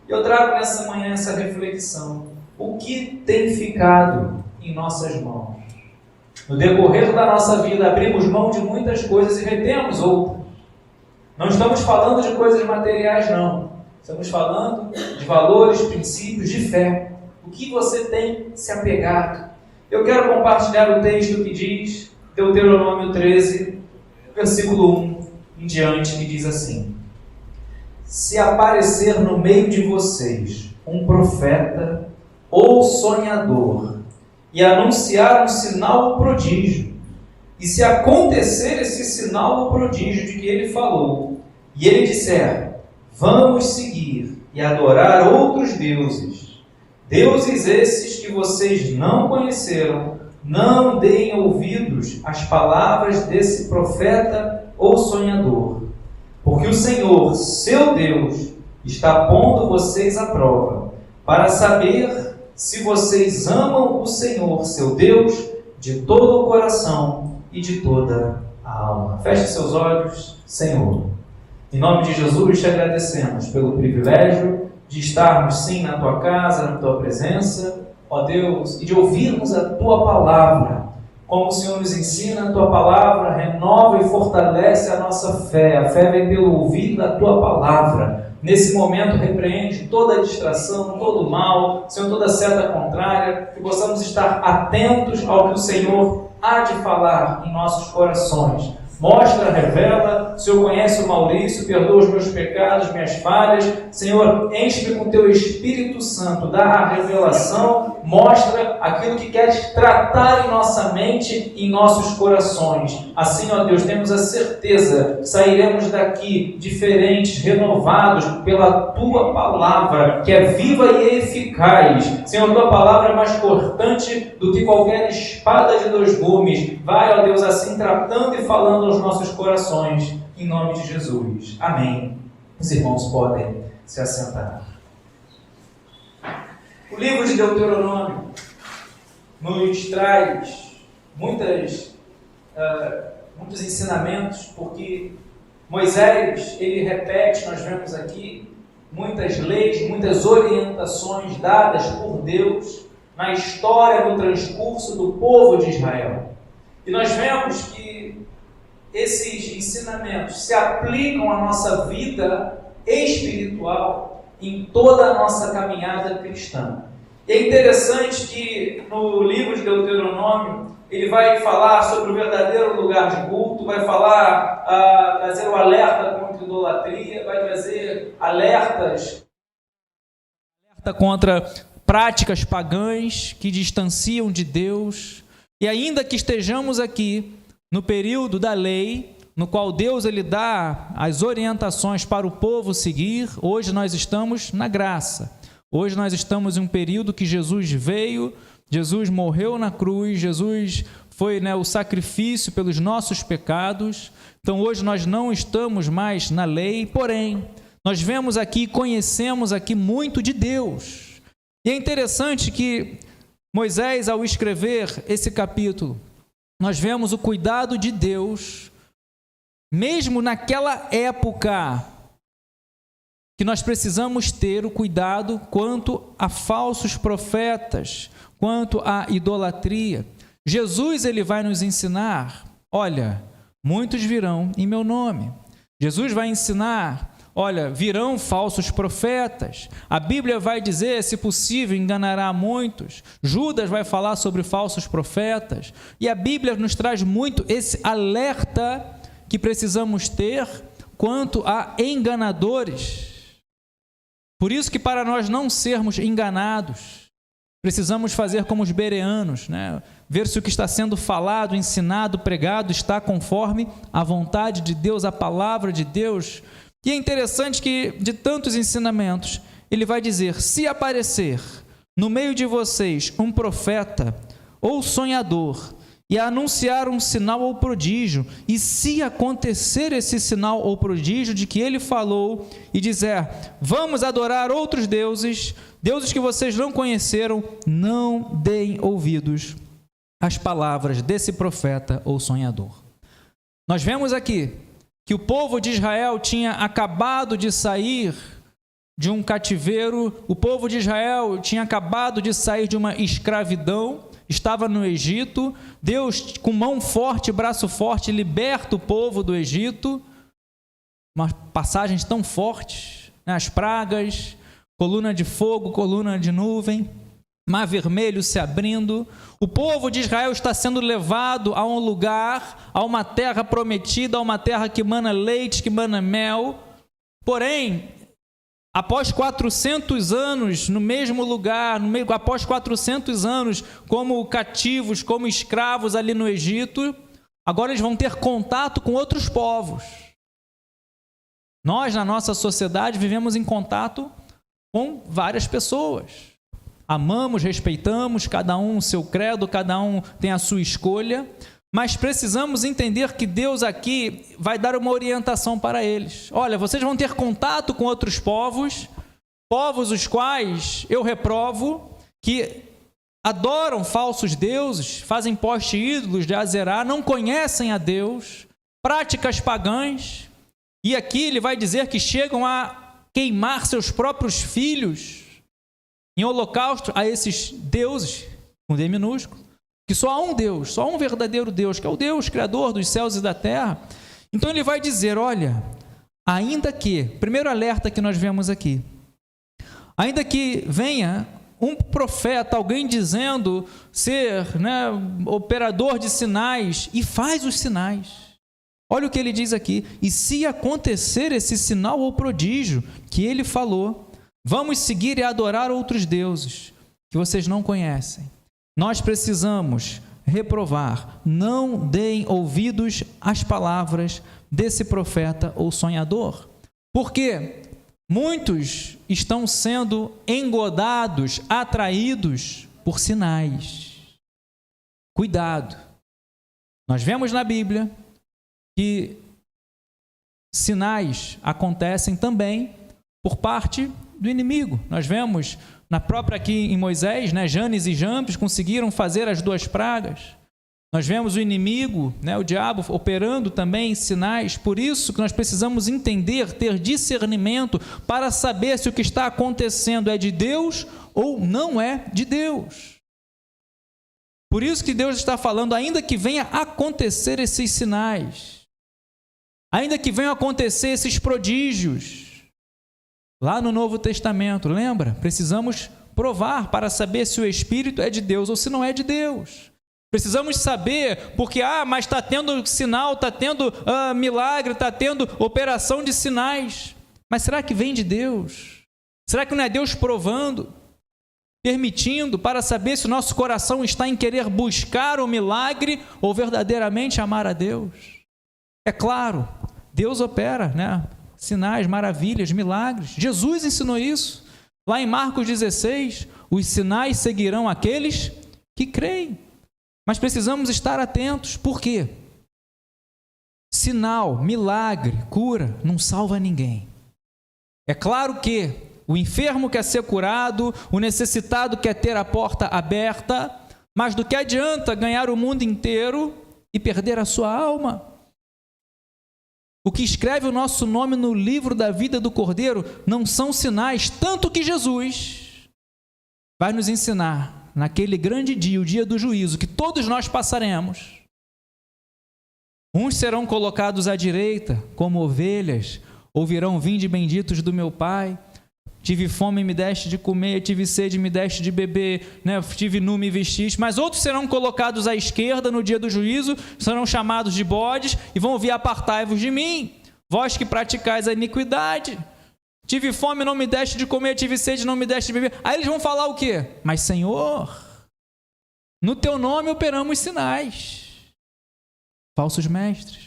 Eu trago nessa manhã essa reflexão. O que tem ficado em nossas mãos? No decorrer da nossa vida, abrimos mão de muitas coisas e retemos outras. Não estamos falando de coisas materiais, não. Estamos falando de valores, princípios, de fé. O que você tem se apegado? Eu quero compartilhar o texto que diz, Deuteronômio 13, versículo 1 em diante, que diz assim: se aparecer no meio de vocês um profeta ou sonhador e anunciar um sinal ou prodígio, e se acontecer esse sinal ou prodígio de que ele falou, e ele disser, vamos seguir e adorar outros deuses, deuses esses que vocês não conheceram, não deem ouvidos às palavras desse profeta ou sonhador, porque o Senhor, seu Deus, está pondo vocês à prova, para saber se vocês amam o Senhor, seu Deus, de todo o coração e de toda a alma. Feche seus olhos, Senhor. Em nome de Jesus, te agradecemos pelo privilégio de estarmos, sim, na tua casa, na tua presença, ó Deus, e de ouvirmos a tua palavra. Como o Senhor nos ensina, a tua palavra renova e fortalece a nossa fé. A fé vem pelo ouvir da tua palavra. Nesse momento, repreende toda a distração, todo o mal, Senhor, toda seta contrária, que possamos estar atentos ao que o Senhor há de falar em nossos corações. Mostra, revela, o Senhor conhece o Maurício, perdoa os meus pecados, minhas falhas. Senhor, enche-me com teu Espírito Santo, dá a revelação, mostra aquilo que queres tratar em nossa mente e em nossos corações. Assim, ó Deus, temos a certeza que sairemos daqui diferentes, renovados pela tua palavra, que é viva e eficaz. Senhor, tua palavra é mais cortante do que qualquer espada de dois gumes. Vai, ó Deus, assim tratando e falando aos nossos corações, em nome de Jesus. Amém. Os irmãos podem se assentar. O livro de Deuteronômio nos traz muitos ensinamentos, porque Moisés, ele repete, nós vemos aqui, muitas leis, muitas orientações dadas por Deus na história, no transcurso do povo de Israel. E nós vemos que esses ensinamentos se aplicam à nossa vida espiritual em toda a nossa caminhada cristã. E é interessante que no livro de Deuteronômio ele vai falar sobre o verdadeiro lugar de culto, vai falar, trazer o alerta contra a idolatria, vai trazer alerta contra práticas pagãs que distanciam de Deus. E ainda que estejamos aqui no período da lei, no qual Deus ele dá as orientações para o povo seguir, hoje nós estamos na graça. Hoje nós estamos em um período que Jesus veio, Jesus morreu na cruz, Jesus foi, o sacrifício pelos nossos pecados. Então hoje nós não estamos mais na lei, porém, nós vemos aqui, conhecemos aqui muito de Deus. E é interessante que Moisés, ao escrever esse capítulo, nós vemos o cuidado de Deus, mesmo naquela época, que nós precisamos ter o cuidado quanto a falsos profetas, quanto à idolatria. Jesus, ele vai nos ensinar, olha, muitos virão em meu nome. Jesus vai ensinar, olha, virão falsos profetas. A Bíblia vai dizer, se possível, enganará muitos. Judas vai falar sobre falsos profetas. E a Bíblia nos traz muito esse alerta que precisamos ter quanto a enganadores. Por isso que para nós não sermos enganados, precisamos fazer como os bereanos, ver se o que está sendo falado, ensinado, pregado, está conforme a vontade de Deus, a palavra de Deus. E é interessante que, de tantos ensinamentos, ele vai dizer, se aparecer no meio de vocês um profeta ou sonhador, e anunciar um sinal ou prodígio, e se acontecer esse sinal ou prodígio de que ele falou, e dizer, vamos adorar outros deuses, deuses que vocês não conheceram, não deem ouvidos às palavras desse profeta ou sonhador. Nós vemos aqui que o povo de Israel tinha acabado de sair de um cativeiro. O povo de Israel tinha acabado de sair de uma escravidão, estava no Egito. Deus, com mão forte, braço forte, liberta o povo do Egito. Uma passagem tão forte, né? As pragas, coluna de fogo, coluna de nuvem, Mar Vermelho se abrindo. O povo de Israel está sendo levado a um lugar, a uma terra prometida, a uma terra que mana leite, que mana mel. Porém, após 400 anos no mesmo lugar, após 400 anos como cativos, como escravos ali no Egito, agora eles vão ter contato com outros povos. Nós, na nossa sociedade, vivemos em contato com várias pessoas. Amamos, respeitamos, cada um o seu credo, cada um tem a sua escolha, mas precisamos entender que Deus aqui vai dar uma orientação para eles. Olha, vocês vão ter contato com outros povos, povos os quais eu reprovo, que adoram falsos deuses, fazem poste ídolos de Azerá, não conhecem a Deus, práticas pagãs, e aqui ele vai dizer que chegam a queimar seus próprios filhos em holocausto a esses deuses, com D minúsculo, que só há um Deus, só há um verdadeiro Deus, que é o Deus criador dos céus e da terra. Então ele vai dizer, olha, ainda que, primeiro alerta que nós vemos aqui, ainda que venha um profeta, alguém dizendo ser, né, operador de sinais, e faz os sinais. Olha o que ele diz aqui, e se acontecer esse sinal ou prodígio que ele falou, vamos seguir e adorar outros deuses que vocês não conhecem. Nós precisamos reprovar, não deem ouvidos às palavras desse profeta ou sonhador, porque muitos estão sendo engodados, atraídos por sinais. Cuidado! Nós vemos na Bíblia que sinais acontecem também por parte do inimigo. Nós vemos na própria aqui em Moisés, né, Janes e Jambres conseguiram fazer as 2 pragas. Nós vemos o inimigo, né, o diabo, operando também sinais. Por isso que nós precisamos entender, ter discernimento para saber se o que está acontecendo é de Deus ou não é de Deus. Por isso que Deus está falando, ainda que venha acontecer esses sinais, ainda que venham acontecer esses prodígios, lá no Novo Testamento, lembra? Precisamos provar para saber se o Espírito é de Deus ou se não é de Deus. Precisamos saber, porque, mas está tendo sinal, está tendo milagre, está tendo operação de sinais. Mas será que vem de Deus? Será que não é Deus provando, permitindo, para saber se o nosso coração está em querer buscar o milagre ou verdadeiramente amar a Deus? É claro, Deus opera, né? Sinais, maravilhas, milagres. Jesus ensinou isso. Lá em Marcos 16, os sinais seguirão aqueles que creem. Mas precisamos estar atentos. Por quê? Sinal, milagre, cura, não salva ninguém. É claro que o enfermo quer ser curado, o necessitado quer ter a porta aberta, mas do que adianta ganhar o mundo inteiro e perder a sua alma? O que escreve o nosso nome no livro da vida do Cordeiro não são sinais, tanto que Jesus vai nos ensinar, naquele grande dia, o dia do juízo, que todos nós passaremos. Uns serão colocados à direita, como ovelhas, ouvirão: vinde benditos do meu Pai. Tive fome e me deste de comer, tive sede e me deste de beber, né? Tive nu e me vestiste. Mas outros serão colocados à esquerda no dia do juízo, serão chamados de bodes e vão ouvir: apartai-vos de mim, vós que praticais a iniquidade. Tive fome e não me deste de comer, tive sede e não me deste de beber. Aí eles vão falar o quê? Mas Senhor, no teu nome operamos sinais. Falsos mestres.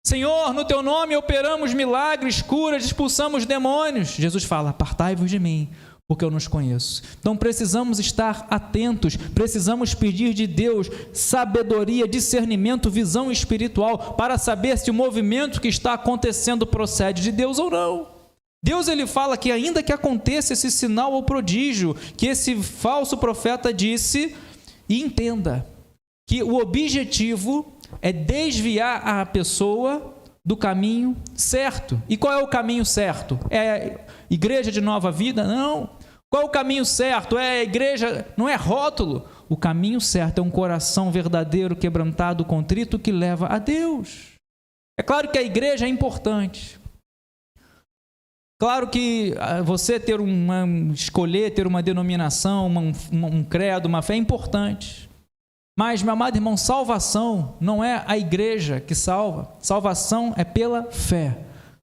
Senhor, no teu nome operamos milagres, curas, expulsamos demônios. Jesus fala: apartai-vos de mim, porque eu não os conheço. Então precisamos estar atentos, precisamos pedir de Deus sabedoria, discernimento, visão espiritual, para saber se o movimento que está acontecendo procede de Deus ou não. Deus, ele fala que ainda que aconteça esse sinal ou prodígio que esse falso profeta disse, e entenda que o objetivo é desviar a pessoa do caminho certo. E qual é o caminho certo? É igreja de Nova Vida, não. Qual é o caminho certo? É a igreja, não é rótulo. O caminho certo é um coração verdadeiro, quebrantado, contrito, que leva a Deus. É claro que a igreja é importante. Claro que você escolher ter uma denominação, um credo, uma fé é importante. Mas, meu amado irmão, salvação não é a igreja que salva. Salvação é pela fé.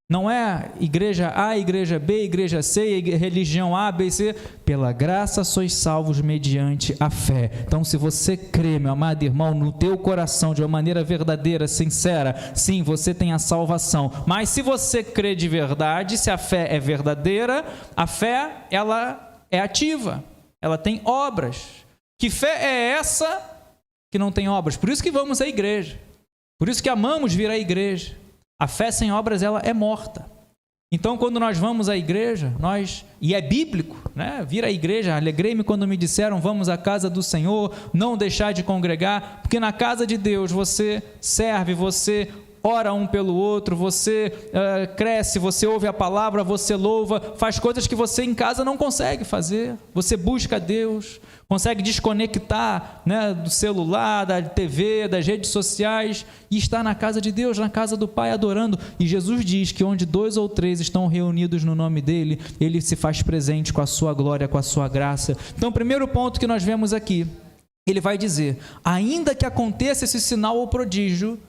Não é igreja A, igreja B, igreja C, religião A, B e C. Pela graça sois salvos mediante a fé. Então, se você crê, meu amado irmão, no teu coração, de uma maneira verdadeira, sincera, sim, você tem a salvação. Mas se você crê de verdade, se a fé é verdadeira, a fé, ela é ativa. Ela tem obras. Que fé é essa que não tem obras? Por isso que vamos à igreja. Por isso que amamos vir à igreja. A fé sem obras, ela é morta. Então, quando nós vamos à igreja, e é bíblico, né? Vir à igreja, alegrei-me quando me disseram, vamos à casa do Senhor, não deixar de congregar, porque na casa de Deus você serve, você ora um pelo outro, você cresce, você ouve a palavra, você louva, faz coisas que você em casa não consegue fazer. Você busca Deus, consegue desconectar, né, do celular, da TV, das redes sociais e está na casa de Deus, na casa do Pai, adorando. E Jesus diz que onde 2 ou 3 estão reunidos no nome dEle, Ele se faz presente com a sua glória, com a sua graça. Então, o primeiro ponto que nós vemos aqui, Ele vai dizer, ainda que aconteça esse sinal ou prodígio,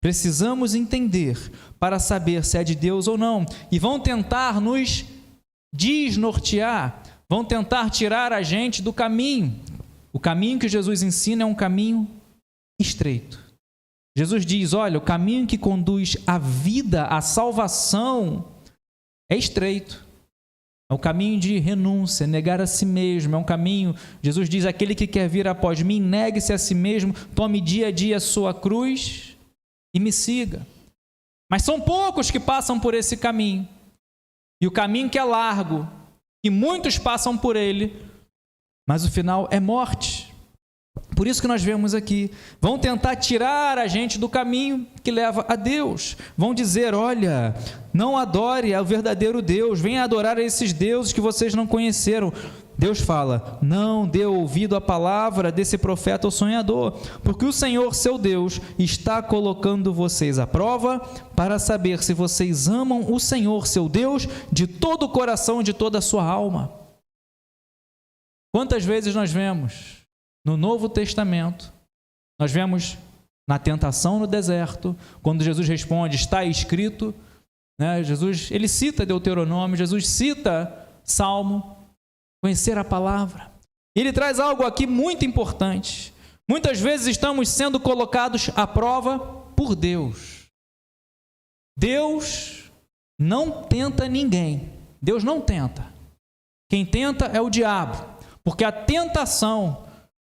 precisamos entender para saber se é de Deus ou não. E vão tentar nos desnortear, vão tentar tirar a gente do caminho. O caminho que Jesus ensina é um caminho estreito. Jesus diz, olha, o caminho que conduz à vida, à salvação, é estreito. É um caminho de renúncia, negar a si mesmo. É um caminho, Jesus diz, aquele que quer vir após mim, negue-se a si mesmo, tome dia a dia a sua cruz e me siga. Mas são poucos que passam por esse caminho. E o caminho que é largo, e muitos passam por ele, mas o final é morte. Por isso que nós vemos aqui, vão tentar tirar a gente do caminho que leva a Deus. Vão dizer, olha, não adore ao verdadeiro Deus, venha adorar a esses deuses que vocês não conheceram. Deus fala, não dê ouvido à palavra desse profeta ou sonhador, porque o Senhor, seu Deus, está colocando vocês à prova para saber se vocês amam o Senhor, seu Deus, de todo o coração e de toda a sua alma. Quantas vezes nós vemos no Novo Testamento, nós vemos na tentação no deserto, quando Jesus responde, está escrito, né? Jesus, ele cita Deuteronômio, Jesus cita Salmo, conhecer a palavra. Ele traz algo aqui muito importante. Muitas vezes estamos sendo colocados à prova por Deus. Deus não tenta ninguém. Deus não tenta. Quem tenta é o diabo, porque a tentação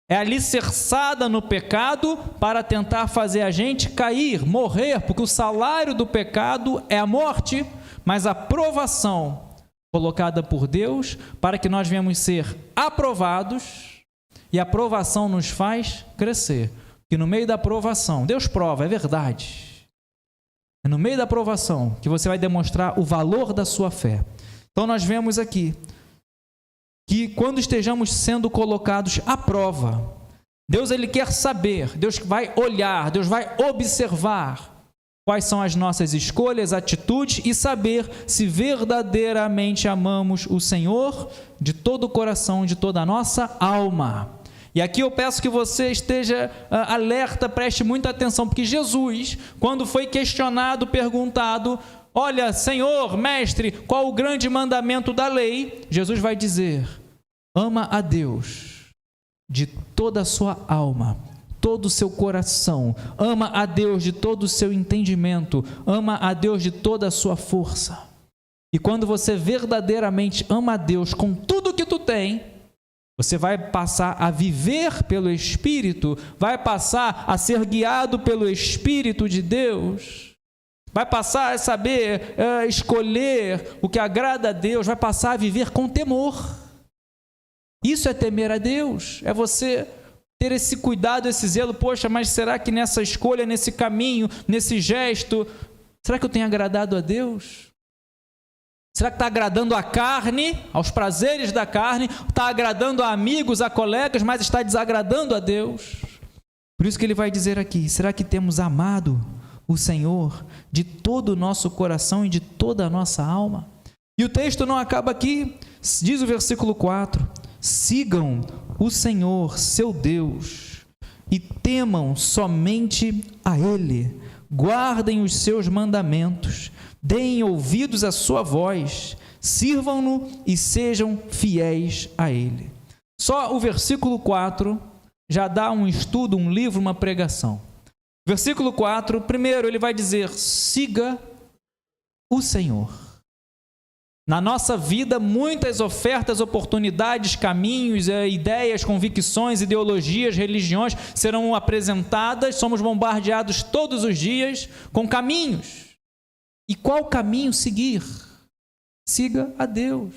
é alicerçada no pecado para tentar fazer a gente cair, morrer, porque o salário do pecado é a morte, mas a provação colocada por Deus para que nós venhamos ser aprovados, e a aprovação nos faz crescer. E no meio da aprovação, Deus prova, é verdade. É no meio da aprovação que você vai demonstrar o valor da sua fé. Então nós vemos aqui que quando estejamos sendo colocados à prova, Deus ele quer saber, Deus vai olhar, Deus vai observar quais são as nossas escolhas, atitudes e saber se verdadeiramente amamos o Senhor de todo o coração, de toda a nossa alma. E aqui eu peço que você esteja alerta, preste muita atenção, porque Jesus, quando foi questionado, perguntado, olha, Senhor, mestre, qual o grande mandamento da lei? Jesus vai dizer, ama a Deus de toda a sua alma, todo o seu coração, ama a Deus de todo o seu entendimento, ama a Deus de toda a sua força. E quando você verdadeiramente ama a Deus com tudo que tu tem, você vai passar a viver pelo Espírito, vai passar a ser guiado pelo Espírito de Deus, vai passar a saber escolher o que agrada a Deus, vai passar a viver com temor. Isso é temer a Deus, é você ter esse cuidado, esse zelo, poxa, mas será que nessa escolha, nesse caminho, nesse gesto, será que eu tenho agradado a Deus? Será que está agradando a carne, aos prazeres da carne? Está agradando a amigos, a colegas, mas está desagradando a Deus? Por isso que ele vai dizer aqui, será que temos amado o Senhor de todo o nosso coração e de toda a nossa alma? E o texto não acaba aqui, diz o versículo 4, sigam o Senhor, seu Deus, e temam somente a Ele, guardem os seus mandamentos, deem ouvidos à sua voz, sirvam-no e sejam fiéis a Ele. Só o versículo 4 já dá um estudo, um livro, uma pregação. Versículo 4, primeiro ele vai dizer, siga o Senhor. Na nossa vida, muitas ofertas, oportunidades, caminhos, ideias, convicções, ideologias, religiões serão apresentadas, somos bombardeados todos os dias com caminhos. E qual caminho seguir? Siga a Deus,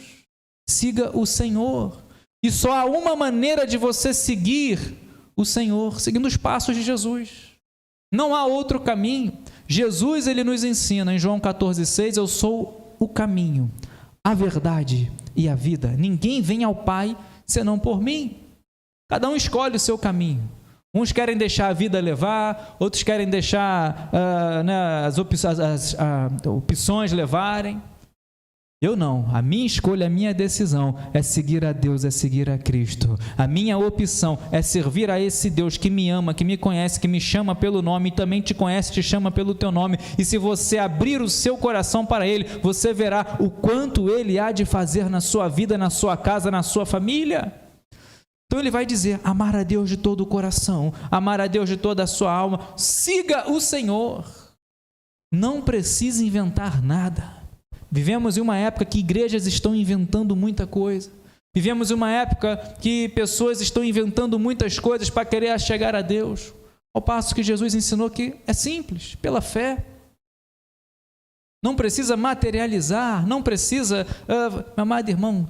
siga o Senhor. E só há uma maneira de você seguir o Senhor, seguindo os passos de Jesus. Não há outro caminho. Jesus, ele nos ensina em João 14,6, eu sou o caminho, a verdade e a vida. Ninguém vem ao Pai senão por mim. Cada um escolhe o seu caminho. Uns querem deixar a vida levar, outros querem deixar as opções levarem. Eu não. A minha escolha, a minha decisão é seguir a Deus, é seguir a Cristo. A minha opção é servir a esse Deus que me ama, que me conhece, que me chama pelo nome e também te conhece, te chama pelo teu nome. E se você abrir o seu coração para Ele, você verá o quanto Ele há de fazer na sua vida, na sua casa, na sua família. Então ele vai dizer, amar a Deus de todo o coração, amar a Deus de toda a sua alma, siga o Senhor. Não precisa inventar nada. Vivemos em uma época que igrejas estão inventando muita coisa. Vivemos em uma época que pessoas estão inventando muitas coisas para querer chegar a Deus. Ao passo que Jesus ensinou que é simples, pela fé. Não precisa materializar, não precisa... meu amado irmão,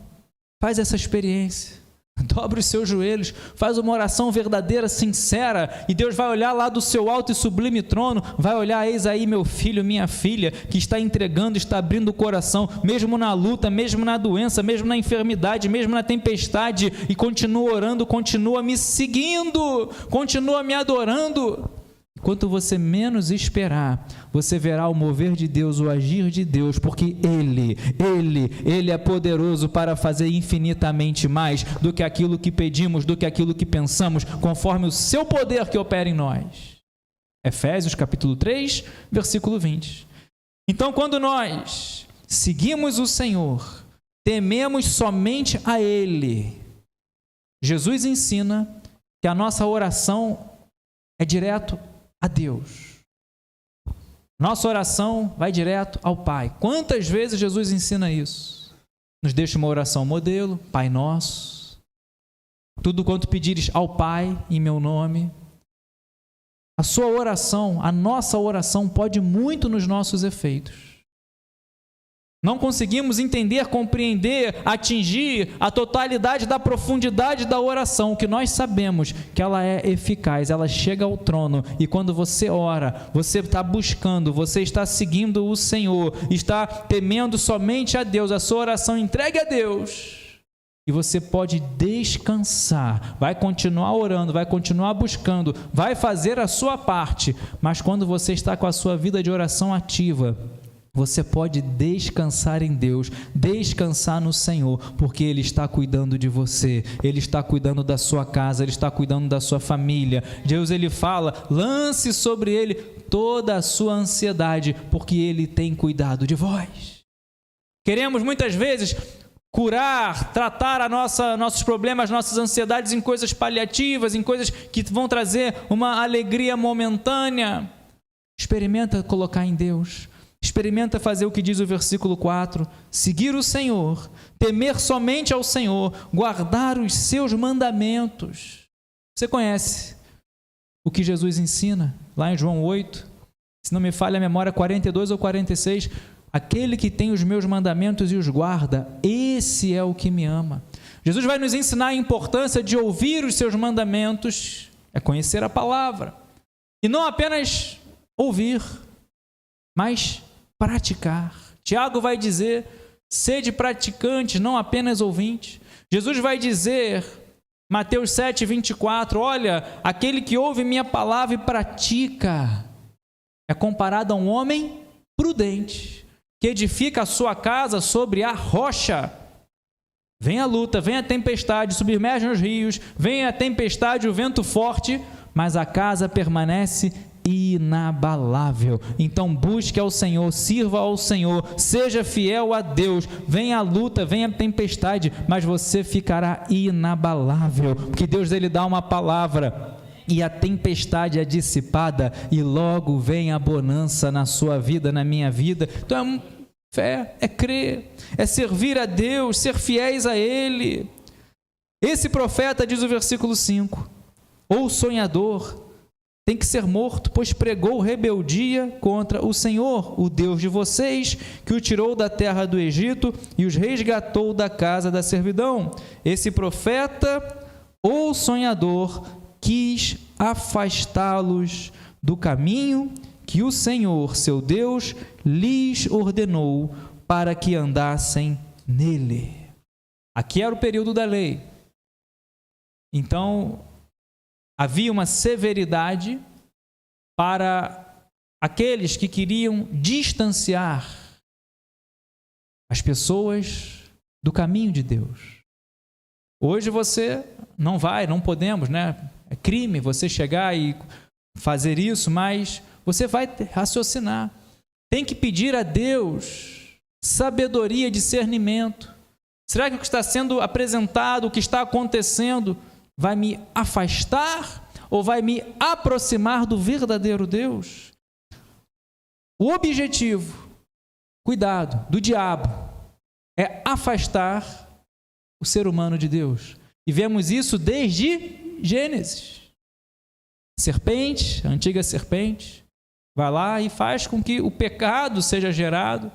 faz essa experiência. Dobra os seus joelhos, faz uma oração verdadeira, sincera, e Deus vai olhar lá do seu alto e sublime trono, vai olhar, eis aí meu filho, minha filha, que está entregando, está abrindo o coração, mesmo na luta, mesmo na doença, mesmo na enfermidade, mesmo na tempestade, e continua orando, continua me seguindo, continua me adorando. Quanto você menos esperar, você verá o mover de Deus, o agir de Deus, porque Ele é poderoso para fazer infinitamente mais do que aquilo que pedimos, do que aquilo que pensamos, conforme o seu poder que opera em nós. Efésios capítulo 3, versículo 20. Então, quando nós seguimos o Senhor, tememos somente a Ele. Jesus ensina que a nossa oração é direto a Deus. Nossa oração vai direto ao Pai. Quantas vezes Jesus ensina isso? Nos deixa uma oração modelo, Pai Nosso. Tudo quanto pedires ao Pai em meu nome. A sua oração, a nossa oração pode muito nos nossos efeitos. Não conseguimos entender, compreender, atingir a totalidade da profundidade da oração. O que nós sabemos que ela é eficaz, ela chega ao trono. E quando você ora, você está buscando, você está seguindo o Senhor, está temendo somente a Deus, a sua oração entregue a Deus. E você pode descansar, vai continuar orando, vai continuar buscando, vai fazer a sua parte. Mas quando você está com a sua vida de oração ativa, você pode descansar em Deus, descansar no Senhor, porque Ele está cuidando de você, Ele está cuidando da sua casa, Ele está cuidando da sua família. Deus, Ele fala, lance sobre Ele toda a sua ansiedade, porque Ele tem cuidado de vós. Queremos muitas vezes curar, tratar nossos problemas, nossas ansiedades em coisas paliativas, em coisas que vão trazer uma alegria momentânea. Experimenta colocar em Deus. Experimenta fazer o que diz o versículo 4, seguir o Senhor, temer somente ao Senhor, guardar os seus mandamentos. Você conhece o que Jesus ensina lá em João 8, se não me falha a memória, 42 ou 46, aquele que tem os meus mandamentos e os guarda, esse é o que me ama. Jesus vai nos ensinar a importância de ouvir os seus mandamentos, é conhecer a palavra, e não apenas ouvir, mas praticar. Tiago vai dizer, sede praticantes, não apenas ouvintes. Jesus vai dizer, Mateus 7, 24, olha, aquele que ouve minha palavra e pratica é comparado a um homem prudente, que edifica a sua casa sobre a rocha. Vem a luta, vem a tempestade, submergem os rios, vem a tempestade, o vento forte, mas a casa permanece inabalável. Então busque ao Senhor, sirva ao Senhor, seja fiel a Deus. Vem a luta, vem a tempestade, mas você ficará inabalável, porque Deus ele dá uma palavra e a tempestade é dissipada e logo vem a bonança na sua vida, na minha vida. Então fé é crer, é servir a Deus, ser fiéis a Ele. Esse profeta, diz o versículo 5, ou sonhador, tem que ser morto, pois pregou rebeldia contra o Senhor, o Deus de vocês, que o tirou da terra do Egito e os resgatou da casa da servidão. Esse profeta ou sonhador quis afastá-los do caminho que o Senhor, seu Deus, lhes ordenou para que andassem nele. Aqui era o período da lei. Então, havia uma severidade para aqueles que queriam distanciar as pessoas do caminho de Deus. Hoje você não vai, não podemos, né? É crime você chegar e fazer isso, mas você vai raciocinar. Tem que pedir a Deus sabedoria, discernimento. Será que o que está sendo apresentado, o que está acontecendo, vai me afastar ou vai me aproximar do verdadeiro Deus? O objetivo, cuidado, do diabo é afastar o ser humano de Deus. E vemos isso desde Gênesis. Serpente, a antiga serpente, vai lá e faz com que o pecado seja gerado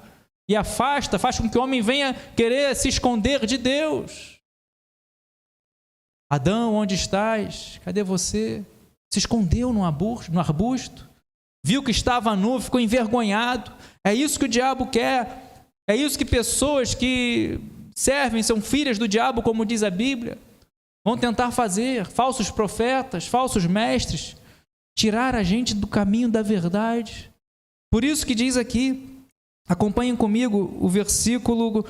e afasta, faz com que o homem venha querer se esconder de Deus. Adão, onde estás? Cadê você? Se escondeu no arbusto, viu que estava nu, ficou envergonhado. É isso que o diabo quer. É isso que pessoas que servem, são filhas do diabo, como diz a Bíblia, vão tentar fazer. Falsos profetas, falsos mestres, tirar a gente do caminho da verdade. Por isso que diz aqui, acompanhem comigo o versículo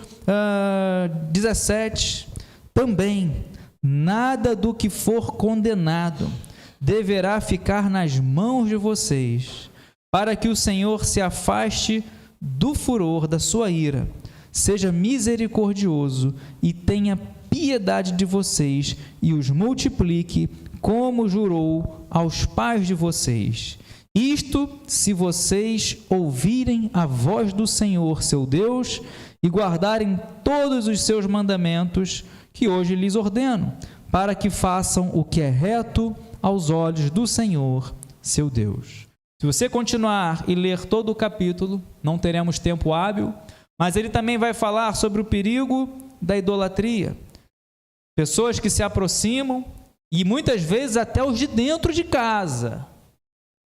17. Também, nada do que for condenado deverá ficar nas mãos de vocês, para que o Senhor se afaste do furor da sua ira, seja misericordioso e tenha piedade de vocês e os multiplique, como jurou aos pais de vocês. Isto se vocês ouvirem a voz do Senhor, seu Deus, e guardarem todos os seus mandamentos que hoje lhes ordeno, para que façam o que é reto aos olhos do Senhor, seu Deus. Se você continuar e ler todo o capítulo, não teremos tempo hábil, mas ele também vai falar sobre o perigo da idolatria. Pessoas que se aproximam, e muitas vezes até os de dentro de casa.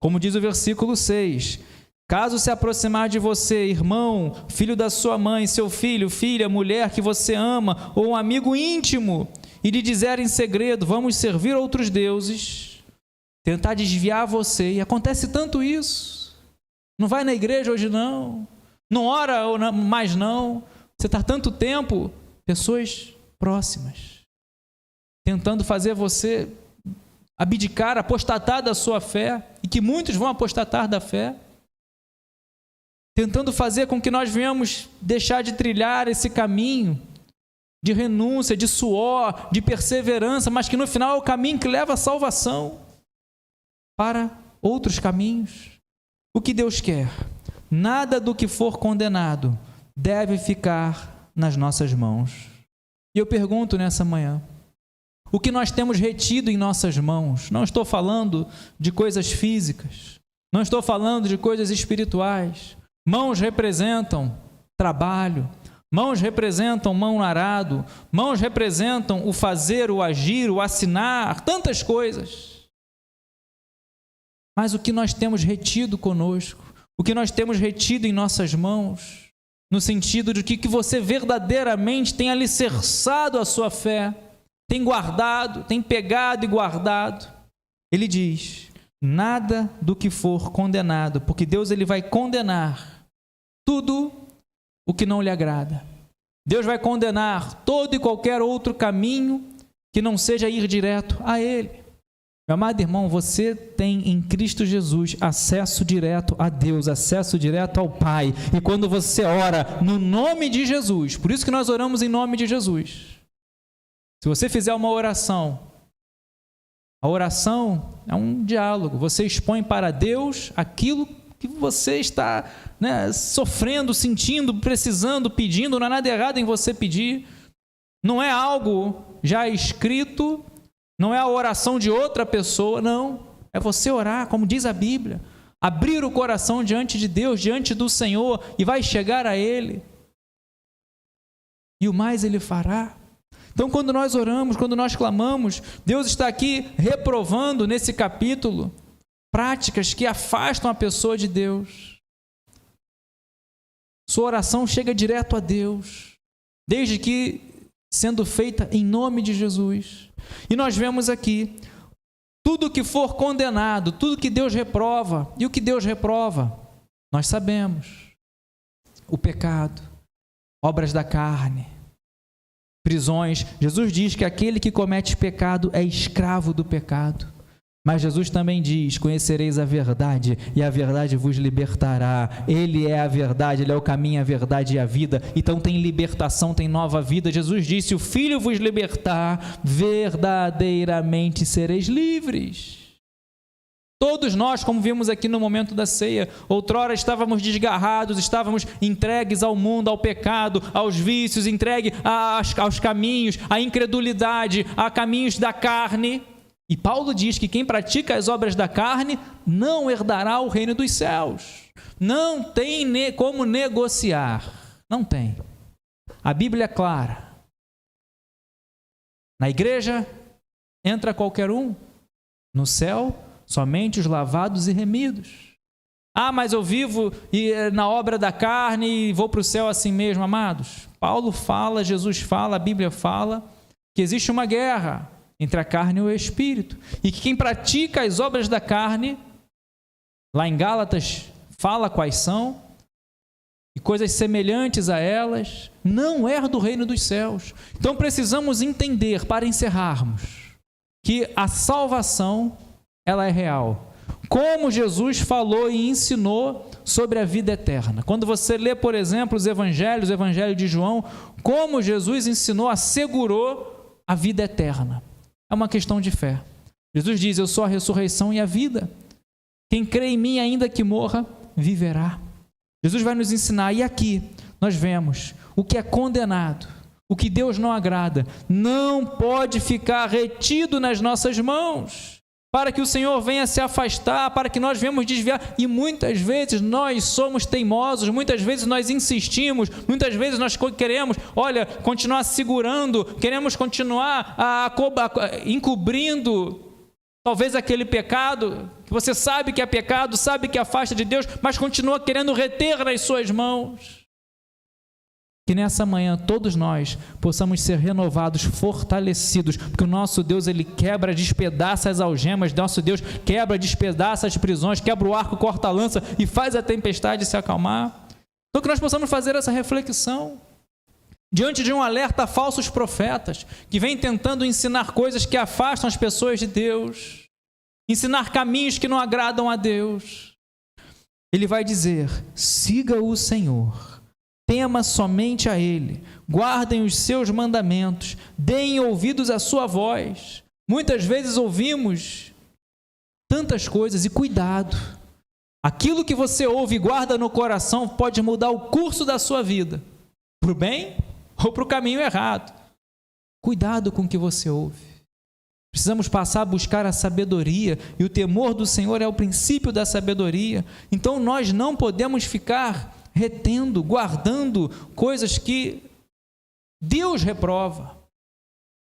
Como diz o versículo 6, caso se aproximar de você, irmão, filho da sua mãe, seu filho, filha, mulher que você ama, ou um amigo íntimo, e lhe dizer em segredo, vamos servir outros deuses, tentar desviar você, e acontece tanto isso. Não vai na igreja hoje não, não ora mais não, você está tanto tempo, pessoas próximas, tentando fazer você abdicar, apostatar da sua fé, e que muitos vão apostatar da fé, tentando fazer com que nós venhamos deixar de trilhar esse caminho de renúncia, de suor, de perseverança, mas que no final é o caminho que leva à salvação para outros caminhos. O que Deus quer? Nada do que for condenado deve ficar nas nossas mãos. E eu pergunto nessa manhã, o que nós temos retido em nossas mãos? Não estou falando de coisas físicas, não estou falando de coisas espirituais. Mãos representam trabalho, mãos representam mão no arado, mãos representam o fazer, o agir, o assinar, tantas coisas. Mas o que nós temos retido conosco, o que nós temos retido em nossas mãos, no sentido de que você verdadeiramente tem alicerçado a sua fé, tem guardado, tem pegado e guardado. Ele diz: nada do que for condenado, porque Deus ele vai condenar tudo o que não lhe agrada. Deus vai condenar todo e qualquer outro caminho que não seja ir direto a Ele. Meu amado irmão, você tem em Cristo Jesus acesso direto a Deus, acesso direto ao Pai. E quando você ora no nome de Jesus, por isso que nós oramos em nome de Jesus. Se você fizer uma oração, a oração é um diálogo. Você expõe para Deus aquilo que você está sofrendo, sentindo, precisando, pedindo. Não há nada errado em você pedir. Não é algo já escrito, não é a oração de outra pessoa, não. É você orar, como diz a Bíblia. Abrir o coração diante de Deus, diante do Senhor, e vai chegar a Ele. E o mais Ele fará. Então, quando nós oramos, quando nós clamamos, Deus está aqui reprovando nesse capítulo práticas que afastam a pessoa de Deus. Sua oração chega direto a Deus, desde que sendo feita em nome de Jesus. E nós vemos aqui, tudo que for condenado, tudo que Deus reprova, e o que Deus reprova, nós sabemos: o pecado, obras da carne, prisões. Jesus diz que aquele que comete pecado é escravo do pecado. Mas Jesus também diz: conhecereis a verdade, e a verdade vos libertará. Ele é a verdade, Ele é o caminho, a verdade e a vida. Então tem libertação, tem nova vida. Jesus disse: se o Filho vos libertar, verdadeiramente sereis livres. Todos nós, como vimos aqui no momento da ceia, outrora estávamos desgarrados, estávamos entregues ao mundo, ao pecado, aos vícios, entregues aos caminhos, à incredulidade, a caminhos da carne. E Paulo diz que quem pratica as obras da carne não herdará o reino dos céus. Não tem como negociar. Não tem. A Bíblia é clara. Na igreja entra qualquer um. No céu, somente os lavados e remidos. Ah, mas eu vivo na obra da carne e vou para o céu assim mesmo, amados. Paulo fala, Jesus fala, a Bíblia fala que existe uma guerra entre a carne e o espírito, e que quem pratica as obras da carne, lá em Gálatas fala quais são, e coisas semelhantes a elas, não herda o reino dos céus. Então precisamos entender, para encerrarmos, que a salvação, ela é real. Como Jesus falou e ensinou sobre a vida eterna. Quando você lê, por exemplo, os evangelhos, o evangelho de João, como Jesus ensinou, assegurou a vida eterna. É uma questão de fé. Jesus diz: eu sou a ressurreição e a vida. Quem crê em mim, ainda que morra, viverá. Jesus vai nos ensinar. E aqui nós vemos o que é condenado, o que Deus não agrada, não pode ficar retido nas nossas mãos, para que o Senhor venha se afastar, para que nós venhamos desviar. E muitas vezes nós somos teimosos, muitas vezes nós insistimos, muitas vezes nós queremos, continuar segurando, queremos continuar encobrindo talvez aquele pecado, que você sabe que é pecado, sabe que afasta de Deus, mas continua querendo reter nas suas mãos. Que nessa manhã todos nós possamos ser renovados, fortalecidos, porque o nosso Deus, Ele quebra, despedaça as algemas, nosso Deus quebra, despedaça as prisões, quebra o arco, corta a lança e faz a tempestade se acalmar. Então que nós possamos fazer essa reflexão, diante de um alerta a falsos profetas, que vêm tentando ensinar coisas que afastam as pessoas de Deus, ensinar caminhos que não agradam a Deus. Ele vai dizer: siga o Senhor, tema somente a Ele, guardem os seus mandamentos, deem ouvidos à sua voz. Muitas vezes ouvimos tantas coisas, e cuidado, aquilo que você ouve e guarda no coração pode mudar o curso da sua vida, para o bem ou para o caminho errado. Cuidado com o que você ouve. Precisamos passar a buscar a sabedoria, e o temor do Senhor é o princípio da sabedoria. Então nós não podemos ficar retendo, guardando coisas que Deus reprova.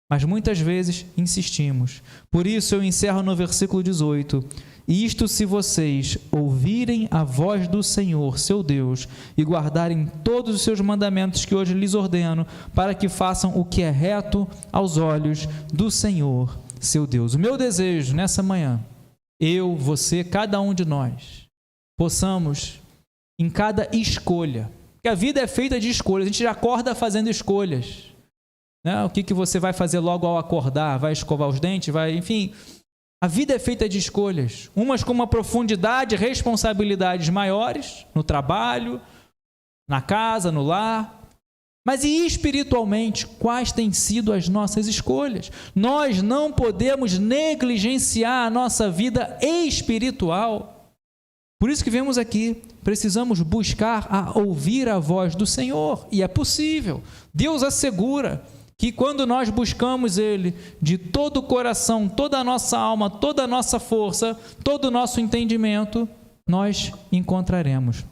mas muitas vezes insistimos. Por isso eu encerro no versículo 18: isto se vocês ouvirem a voz do Senhor, seu Deus, e guardarem todos os seus mandamentos que hoje lhes ordeno, para que façam o que é reto aos olhos do Senhor, seu Deus. O meu desejo nessa manhã, eu, você, cada um de nós, possamos, em cada escolha, porque a vida é feita de escolhas, a gente já acorda fazendo escolhas, né? O que você vai fazer logo ao acordar? Vai escovar os dentes? Enfim, a vida é feita de escolhas, umas com uma profundidade, responsabilidades maiores, no trabalho, na casa, no lar. Mas e espiritualmente, quais têm sido as nossas escolhas? Nós não podemos negligenciar a nossa vida espiritual. Por isso que vemos aqui, precisamos buscar a ouvir a voz do Senhor, e é possível. Deus assegura que quando nós buscamos Ele de todo o coração, toda a nossa alma, toda a nossa força, todo o nosso entendimento, nós encontraremos.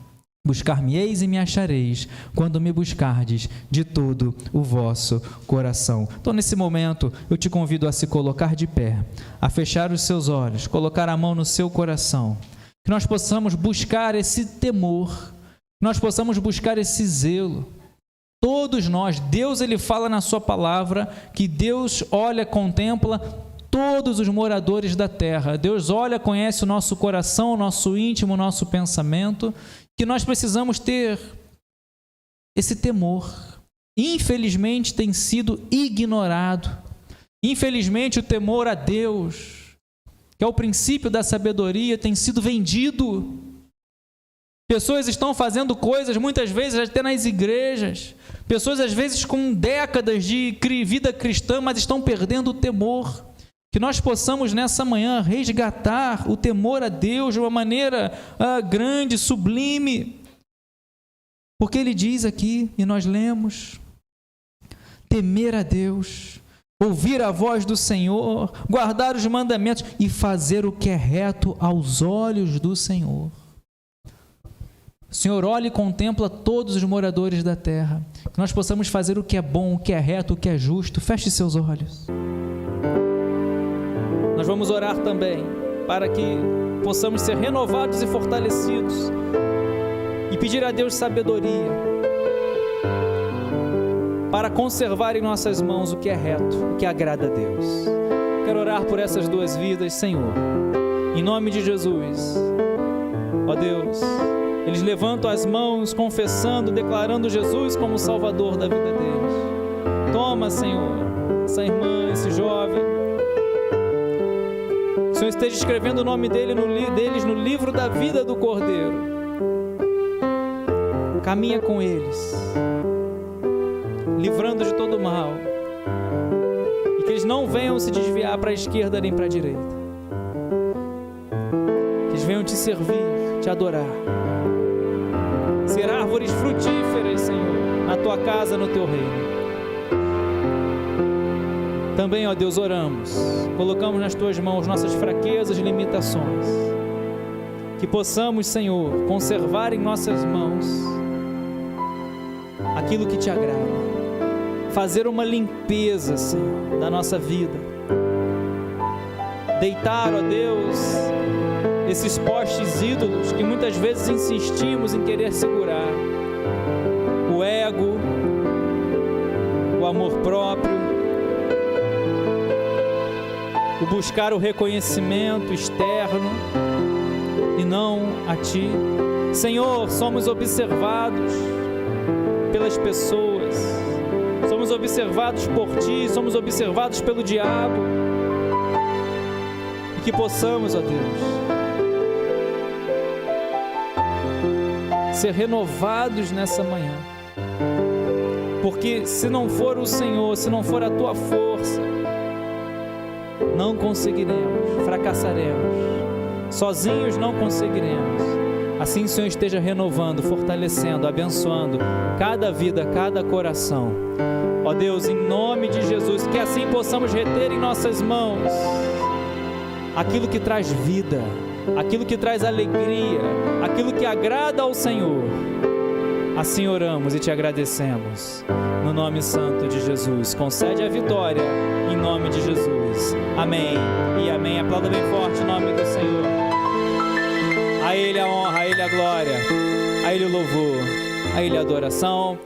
Buscar-me-eis e me achareis, quando me buscardes de todo o vosso coração. Então, nesse momento, eu te convido a se colocar de pé, a fechar os seus olhos, colocar a mão no seu coração, que nós possamos buscar esse temor, que nós possamos buscar esse zelo. Todos nós, Deus ele fala na sua palavra que Deus olha, contempla todos os moradores da terra. Deus olha, conhece o nosso coração, o nosso íntimo, o nosso pensamento, que nós precisamos ter esse temor. Infelizmente tem sido ignorado. Infelizmente o temor a Deus, que é o princípio da sabedoria, tem sido vendido. Pessoas estão fazendo coisas, muitas vezes até nas igrejas, pessoas às vezes com décadas de vida cristã, mas estão perdendo o temor. Que nós possamos nessa manhã resgatar o temor a Deus de uma maneira grande, sublime. Porque Ele diz aqui, e nós lemos, temer a Deus, ouvir a voz do Senhor, guardar os mandamentos e fazer o que é reto aos olhos do Senhor. O Senhor olha e contempla todos os moradores da terra. Que nós possamos fazer o que é bom, o que é reto, o que é justo. Feche seus olhos. Nós vamos orar também para que possamos ser renovados e fortalecidos e pedir a Deus sabedoria para conservar em nossas mãos o que é reto, o que agrada a Deus. Quero orar por essas duas vidas, Senhor, em nome de Jesus. Ó Deus, eles levantam as mãos confessando, declarando Jesus como Salvador da vida deles. Toma, Senhor, essa irmã, esse jovem, que o Senhor esteja escrevendo o nome deles no livro da vida do Cordeiro. Caminha com eles, livrando de todo mal, e que eles não venham se desviar para a esquerda nem para a direita, que eles venham te servir, te adorar, ser árvores frutíferas, Senhor, na tua casa, no teu reino. Também, ó Deus, oramos, colocamos nas tuas mãos nossas fraquezas e limitações, que possamos, Senhor, conservar em nossas mãos aquilo que te agrada, fazer uma limpeza, Senhor, da nossa vida, deitar, ó Deus, esses postes ídolos que muitas vezes insistimos em querer segurar, o ego, o amor próprio, o buscar o reconhecimento externo e não a Ti. Senhor, somos observados pelas pessoas, somos observados por Ti, somos observados pelo diabo, e que possamos, ó Deus, ser renovados nessa manhã, porque se não for o Senhor, se não for a Tua força, não conseguiremos, fracassaremos, sozinhos não conseguiremos. Assim o Senhor esteja renovando, fortalecendo, abençoando cada vida, cada coração. Ó Deus, em nome de Jesus, que assim possamos reter em nossas mãos aquilo que traz vida, aquilo que traz alegria, aquilo que agrada ao Senhor, Assim oramos e te agradecemos. No nome santo de Jesus. Concede a vitória em nome de Jesus. Amém e amém. Aplauda bem forte o nome do Senhor. A Ele a honra, a Ele a glória, a Ele o louvor, a Ele a adoração.